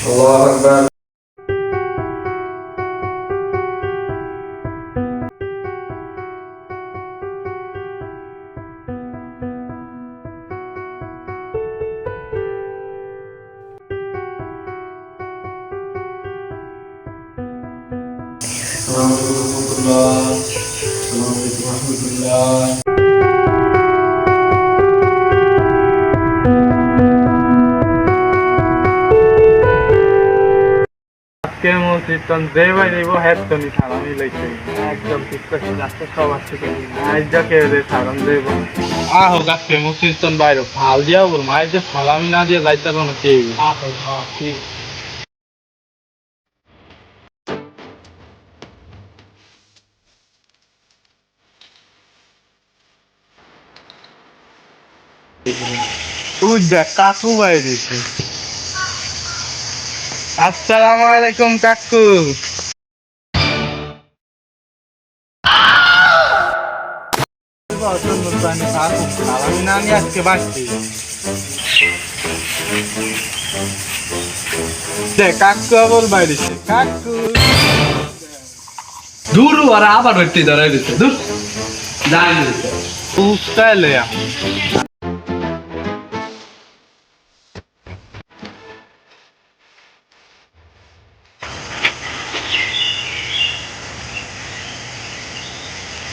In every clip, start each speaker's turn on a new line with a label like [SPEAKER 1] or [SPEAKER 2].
[SPEAKER 1] আল্লাহু আকবার। আসসালামু আলাইকুম রাহমাতুল্লাহ।
[SPEAKER 2] আজকে মসজিদ যে ভাই দেবো হ্যাঁ তো নি সালামি লইছে একদম ঠিক করছি রাস্তা সবার থেকে আজ যাকে সালাম দেবো আহো গাছকে মসজিদ বাইরে ভাল দিয়া বল মায়ের যে সালামি না দিয়ে যাইতে পারো না কেউ আহো ঠিক তুই দেখ কাকু ভাই দিছে আসসালামু আলাইকুম কাকু সালামি না নিয়ে আজকে বাড়ছি দেখ কাকু বল বাইরে কাকু
[SPEAKER 1] দূর আর আবার হইতে দাঁড়াই দিতে দূর যাই দিতে
[SPEAKER 2] উস্তাইলে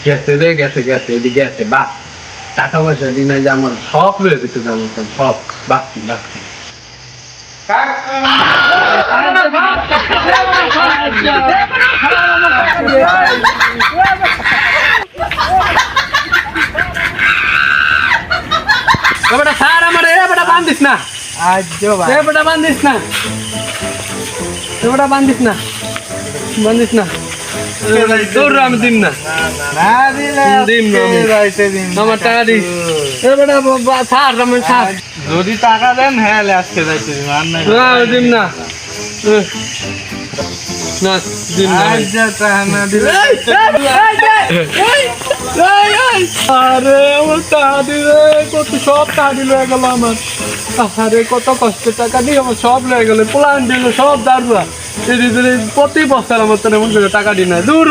[SPEAKER 1] গেছে রে গেছে গেছে এদিকে গেছে বাহ টাকা পয়সা দিনে যে আমার সব লয়ে দিতে যাবো সব বাকি বাকি বেটা স্যার আমার এ বেটা বান্ধিস না
[SPEAKER 2] আজ
[SPEAKER 1] এ বেটা বান্ধিস না এ বেটা বান্ধিস না বান্ধিস না দৌড় আমি দিন না
[SPEAKER 2] না দিলে
[SPEAKER 1] দিন না আমি।
[SPEAKER 2] যাইতে দিন
[SPEAKER 1] আমার টাকা দিস এ বেটা ছাড় আমি ছাড়
[SPEAKER 2] যদি টাকা দেন হ্যাঁ আজকে যাইতে দিন আর নাই
[SPEAKER 1] না দিন না না দিন না
[SPEAKER 2] আজ যা টাকা না দিলে
[SPEAKER 1] আরে আমার টাকা দিলে কত সব টাকা দিল গেল আমার আরে কত কষ্ট টাকা দিয়ে আমার সব লয়ে গেল প্লান দিল সব দাঁড়া প্রতি বছর আমার তো এমন করে টাকা দিই না দূর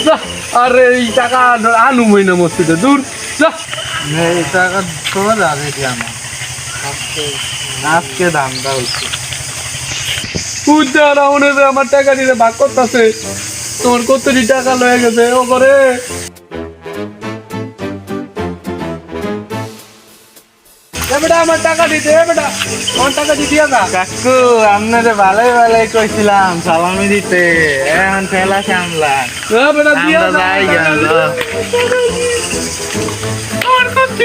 [SPEAKER 1] যা আরে এই টাকা আনু মই না মসজিদে দূর যা
[SPEAKER 2] এই টাকা তোর আগে দি আমার আজকে দামটা হচ্ছে
[SPEAKER 1] পূজার রাউন্ডে আমার টাকা দিলে ভাগ করতেছে তোমার কতটি টাকা লয়ে গেছে ও করে বেটা আমার টাকা দিতে বেটা আমার টাকা দিতে যা
[SPEAKER 2] কাকু আপনারে ভালোই ভালোই কইছিলাম সালামি দিতে এখন ঠেলা সামলা
[SPEAKER 1] বেটা দিয়া
[SPEAKER 2] আমরা যাই গেল
[SPEAKER 1] আমার কত